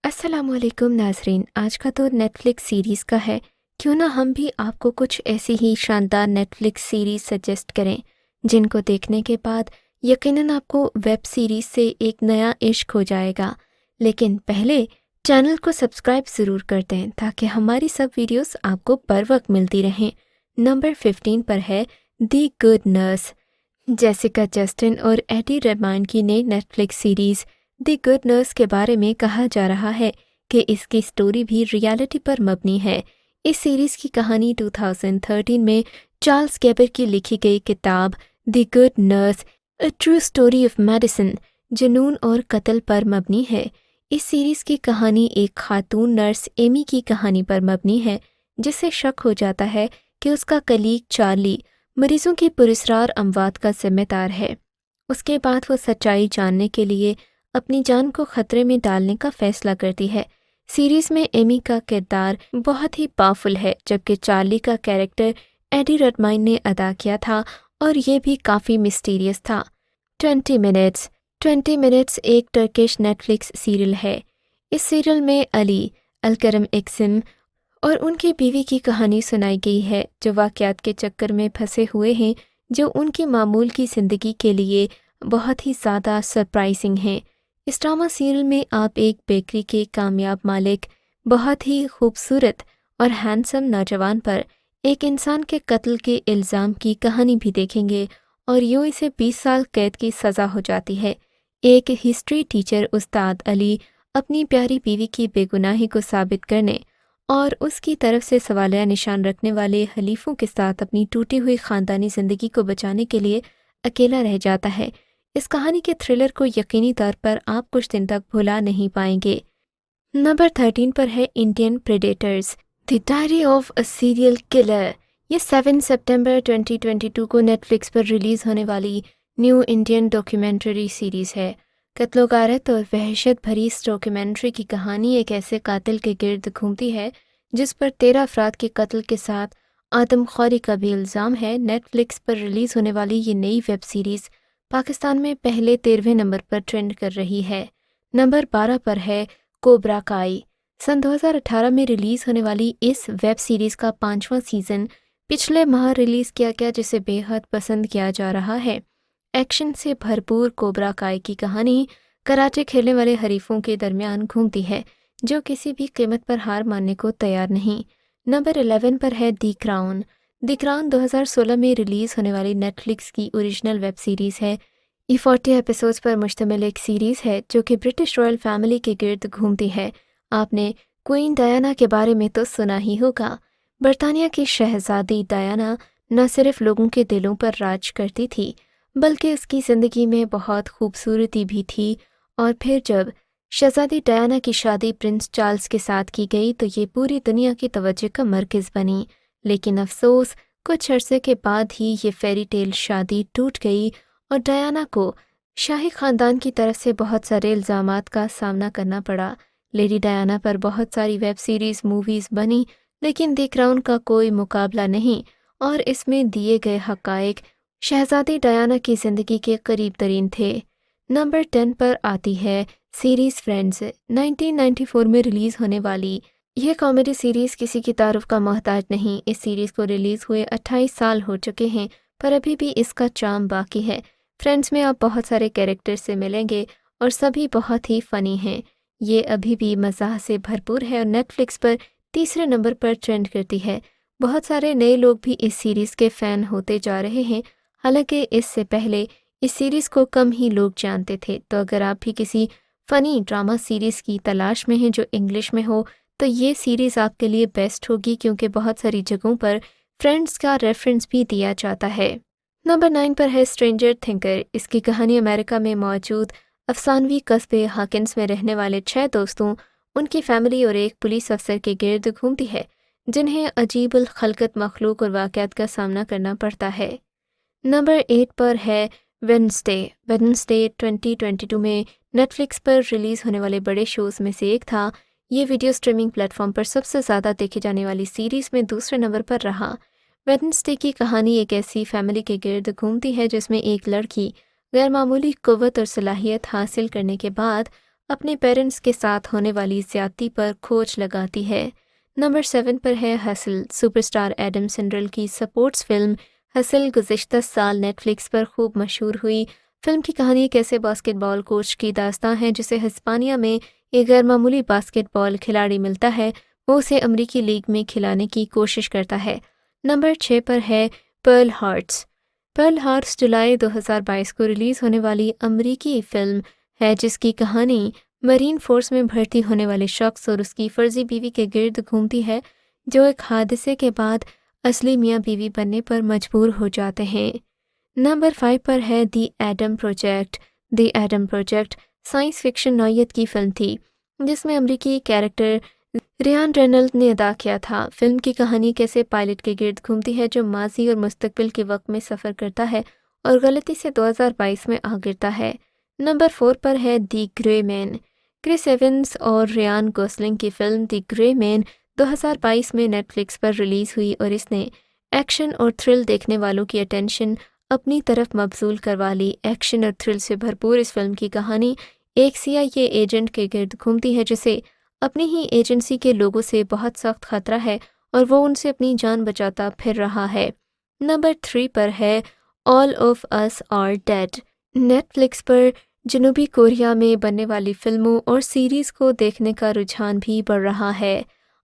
السلام علیکم ناظرین، آج کا تو نیٹ فلکس سیریز کا ہے۔ کیوں نہ ہم بھی آپ کو کچھ ایسی ہی شاندار نیٹ فلکس سیریز سجیسٹ کریں جن کو دیکھنے کے بعد یقیناً آپ کو ویب سیریز سے ایک نیا عشق ہو جائے گا۔ لیکن پہلے چینل کو سبسکرائب ضرور کر دیں تاکہ ہماری سب ویڈیوز آپ کو بر وقت ملتی رہیں۔ نمبر 15 پر ہے دی گڈ نرس۔ جیسیکا چیسٹن اور ایڈی ریڈمائن کی نئی Netflix series The Good Nurse کے بارے میں کہا جا رہا ہے کہ اس کی سٹوری بھی ریالٹی پر مبنی ہے۔ اس سیریز کی کہانی 2013 میں چارلس گیبر کی لکھی گئی کتاب دی Good nurse a true story of medicine جنون اور قتل پر مبنی ہے۔ اس سیریز کی کہانی ایک خاتون نرس ایمی کی کہانی پر مبنی ہے جسے شک ہو جاتا ہے کہ اس کا کلیگ چارلی مریضوں کی پراسرار اموات کا ذمہ دار ہے۔ اس کے بعد وہ سچائی جاننے کے لیے اپنی جان کو خطرے میں ڈالنے کا فیصلہ کرتی ہے۔ سیریز میں ایمی کا کردار بہت ہی پاورفل ہے جبکہ چارلی کا کیریکٹر ایڈی ریڈمائن نے ادا کیا تھا اور یہ بھی کافی مسٹیریس تھا۔ 20 منٹس ایک ٹرکش نیٹ فلکس سیریل ہے۔ اس سیریل میں علی الکرم اکسم اور ان کی بیوی کی کہانی سنائی گئی ہے جو واقعات کے چکر میں پھنسے ہوئے ہیں جو ان کی معمول کی زندگی کے لیے بہت ہی زیادہ سرپرائزنگ ہیں۔ اس ڈرامہ سیریل میں آپ ایک بیکری کے کامیاب مالک بہت ہی خوبصورت اور ہینڈسم نوجوان پر ایک انسان کے قتل کے الزام کی کہانی بھی دیکھیں گے اور یوں اسے 20 سال قید کی سزا ہو جاتی ہے۔ ایک ہسٹری ٹیچر استاد علی اپنی پیاری بیوی کی بے گناہی کو ثابت کرنے اور اس کی طرف سے سوالیہ نشان رکھنے والے حلیفوں کے ساتھ اپنی ٹوٹی ہوئی خاندانی زندگی کو بچانے کے لیے اکیلا رہ جاتا ہے۔ اس کہانی کے تھرلر کو یقینی طور پر آپ کچھ دن تک بھلا نہیں پائیں گے۔ نمبر 13 پر ہے Indian predators the diary of a serial killer. یہ 7 سپٹمبر 2022 کو نیٹ فلکس پر ریلیز ہونے والی نیو انڈین ڈاکیومنٹری سیریز ہے۔ قتل و غارت اور وحشت بھری اس ڈاکیومنٹری کی کہانی ایک ایسے قاتل کے گرد گھومتی ہے جس پر 13 افراد کے قتل کے ساتھ آدم خوری کا بھی الزام ہے۔ نیٹ فلکس پر ریلیز ہونے والی یہ نئی ویب سیریز پاکستان میں پہلے 13ویں نمبر پر ٹرینڈ کر رہی ہے۔ نمبر 12 پر ہے کوبرا کائی۔ سن 2018 میں ریلیز ہونے والی اس ویب سیریز کا 5واں سیزن پچھلے ماہ ریلیز کیا گیا جسے بے حد پسند کیا جا رہا ہے۔ ایکشن سے بھرپور کوبرا کائی کی کہانی کراٹے کھیلنے والے حریفوں کے درمیان گھومتی ہے جو کسی بھی قیمت پر ہار ماننے کو تیار نہیں۔ نمبر 11 پر ہے دی کراؤن۔ دی کراؤن 2016 میں ریلیز ہونے والی نیٹ فلکس کی اوریجنل ویب سیریز ہے۔ یہ 40 ایپیسوڈز پر مشتمل ایک سیریز ہے جو کہ برٹش رائل فیملی کے گرد گھومتی ہے۔ آپ نے کوئین ڈیانا کے بارے میں تو سنا ہی ہوگا۔ برطانیہ کی شہزادی ڈیانا نہ صرف لوگوں کے دلوں پر راج کرتی تھی بلکہ اس کی زندگی میں بہت خوبصورتی بھی تھی، اور پھر جب شہزادی ڈیانا کی شادی پرنس چارلز کے ساتھ کی گئی تو یہ پوری دنیا کی توجہ کا مرکز بنی۔ لیکن افسوس کچھ عرصے کے بعد ہی یہ فیری ٹیل شادی ٹوٹ گئی اور ڈیانا کو شاہی خاندان کی طرف سے بہت سارے الزامات کا سامنا کرنا پڑا۔ لیڈی ڈیانا پر بہت ساری ویب سیریز موویز بنی لیکن دی کراؤن کا کوئی مقابلہ نہیں، اور اس میں دیے گئے حقائق شہزادی ڈیانا کی زندگی کے قریب ترین تھے۔ نمبر 10 پر آتی ہے سیریز فرینڈز۔ 1994 میں ریلیز ہونے والی یہ کامیڈی سیریز کسی کی تعارف کا محتاج نہیں۔ اس سیریز کو ریلیز ہوئے 28 سال ہو چکے ہیں پر ابھی بھی اس کا چارم باقی ہے۔ فرینڈز میں آپ بہت سارے کیریکٹر سے ملیں گے اور سبھی بہت ہی فنی ہیں۔ یہ ابھی بھی مزاح سے بھرپور ہے اور نیٹ فلکس پر تیسرے نمبر پر ٹرینڈ کرتی ہے۔ بہت سارے نئے لوگ بھی اس سیریز کے فین ہوتے جا رہے ہیں، حالانکہ اس سے پہلے اس سیریز کو کم ہی لوگ جانتے تھے۔ تو اگر آپ بھی کسی فنی ڈرامہ سیریز کی تلاش میں ہیں جو انگلش میں ہو تو یہ سیریز آپ کے لیے بیسٹ ہوگی کیونکہ بہت ساری جگہوں پر فرینڈز کا ریفرنس بھی دیا جاتا ہے۔ نمبر 9 پر ہے اسٹرینجر تھنکر۔ اس کی کہانی امریکہ میں موجود افسانوی قصبے ہاکنس میں رہنے والے 6 دوستوں، ان کی فیملی اور ایک پولیس افسر کے گرد گھومتی ہے جنہیں عجیب الخلقت مخلوق اور واقعات کا سامنا کرنا پڑتا ہے۔ نمبر 8 پر ہے ویڈنسڈے۔ 2022 میں نیٹ فلکس پر ریلیز ہونے والے بڑے شوز میں سے ایک تھا۔ یہ ویڈیو اسٹریمنگ پلیٹ فارم پر سب سے زیادہ دیکھی جانے والی سیریز میں دوسرے نمبر پر رہا۔ ویڈنسڈے کی کہانی ایک ایسی فیملی کے گرد گھومتی ہے جس میں ایک لڑکی غیر معمولی قوت اور صلاحیت حاصل کرنے کے بعد اپنے پیرنٹس کے ساتھ ہونے والی زیادتی پر کھوج لگاتی ہے۔ نمبر 7 پر ہے ہسل۔ سپر اسٹار ایڈم سینڈرل کی سپورٹس فلم ہسل گزشتہ سال نیٹ فلکس پر خوب مشہور ہوئی۔ فلم کی کہانی ایک ایسے باسکٹ بال کوچ کی داستان ہے جسے ہسپانیہ میں ایک غیر معمولی باسکٹ بال کھلاڑی ملتا ہے، وہ اسے امریکی لیگ میں کھلانے کی کوشش کرتا ہے۔ نمبر 6 پر ہے پرل ہارٹس۔ پرل ہارٹس جولائی 2022 کو ریلیز ہونے والی امریکی فلم ہے جس کی کہانی مرین فورس میں بھرتی ہونے والے شخص اور اس کی فرضی بیوی کے گرد گھومتی ہے جو ایک حادثے کے بعد اصلی میاں بیوی بننے پر مجبور ہو جاتے ہیں۔ نمبر 5 پر ہے دی ایڈم پروجیکٹ۔ دی ایڈم پروجیکٹ سائنس فکشن نوعیت کی فلم تھی جس میں امریکی کیریکٹر ریان رینلڈ نے ادا کیا تھا۔ فلم کی کہانی کیسے پائلٹ کے گرد گھومتی ہے جو ماضی اور مستقبل کے وقت میں سفر کرتا ہے اور غلطی سے 2022 میں آ گرتا ہے۔ نمبر 4 پر ہے دی گرے مین۔ کرس ایونز اور ریان گوسلنگ کی فلم دی گرے مین 2022 میں نیٹ فلکس پر ریلیز ہوئی اور اس نے ایکشن اور تھرل دیکھنے والوں کی اٹینشن اپنی طرف مبذول کروا لی۔ ایکشن اور تھرل سے بھرپور اس فلم کی کہانی ایک CIA ایجنٹ کے گرد گھومتی ہے جسے اپنی ہی ایجنسی کے لوگوں سے بہت سخت خطرہ ہے اور وہ ان سے اپنی جان بچاتا پھر رہا ہے۔ نمبر 3 پر ہے آل of us are dead. Netflix پر جنوبی کوریا میں بننے والی فلموں اور سیریز کو دیکھنے کا رجحان بھی بڑھ رہا ہے۔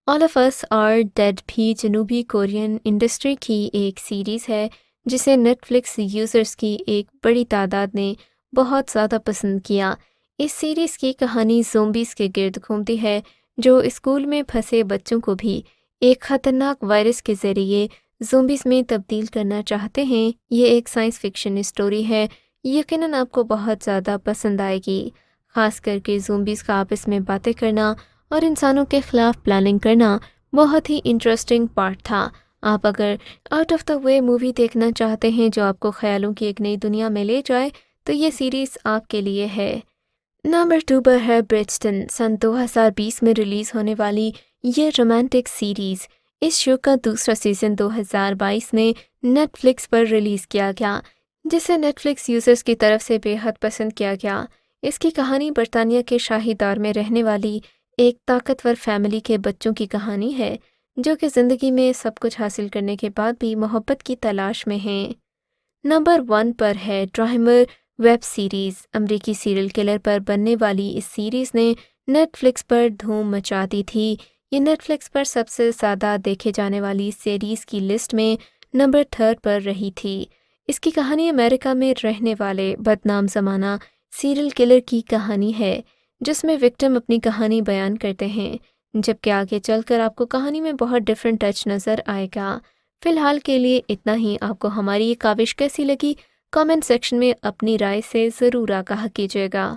آل آف اس آر ڈیڈ بھی جنوبی کورین انڈسٹری کی ایک سیریز ہے جسے نیٹ فلکس یوزرز کی ایک بڑی تعداد نے بہت زیادہ پسند کیا۔ اس سیریز کی کہانی زومبیز کے گرد گھومتی ہے جو اسکول میں پھنسے بچوں کو بھی ایک خطرناک وائرس کے ذریعے زومبیز میں تبدیل کرنا چاہتے ہیں۔ یہ ایک سائنس فکشن اسٹوری ہے، یقیناً آپ کو بہت زیادہ پسند آئے گی، خاص کر کے زومبیز کا آپس میں باتیں کرنا اور انسانوں کے خلاف پلاننگ کرنا بہت ہی انٹرسٹنگ پارٹ تھا۔ آپ اگر out of the way movie دیکھنا چاہتے ہیں جو آپ کو خیالوں کی ایک نئی دنیا میں لے جائے تو یہ سیریز آپ کے لیے ہے۔ نمبر 2 پر ہے برچٹن۔ سن 2020 میں ریلیز ہونے والی یہ رومانٹک سیریز، اس شو کا دوسرا سیزن 2022 میں نیٹ فلکس پر ریلیز کیا گیا جسے نیٹ فلکس یوزرز کی طرف سے بے حد پسند کیا گیا۔ اس کی کہانی برطانیہ کے شاہی دور میں رہنے والی ایک طاقتور فیملی کے بچوں کی کہانی ہے جو کہ زندگی میں سب کچھ حاصل کرنے کے بعد بھی محبت کی تلاش میں ہیں۔ نمبر 1 پر ہے ڈرائمر ویب سیریز۔ امریکی سیریل کلر پر بننے والی اس سیریز نے نیٹ فلکس پر دھوم مچا دی تھی۔ یہ نیٹ فلکس پر سب سے زیادہ دیکھے جانے والی سیریز کی لسٹ میں نمبر 3 پر رہی تھی۔ اس کی کہانی امریکہ میں رہنے والے بدنام زمانہ سیریل کلر کی کہانی ہے جس میں وکٹم اپنی کہانی بیان کرتے ہیں، جبکہ آگے چل کر آپ کو کہانی میں بہت ڈیفرنٹ ٹچ نظر آئے گا۔ فی الحال کے لیے اتنا ہی۔ آپ کو ہماری یہ کاوش کیسی لگی؟ کامنٹ سیکشن میں اپنی رائے سے ضرور آگاہ کیجیے گا۔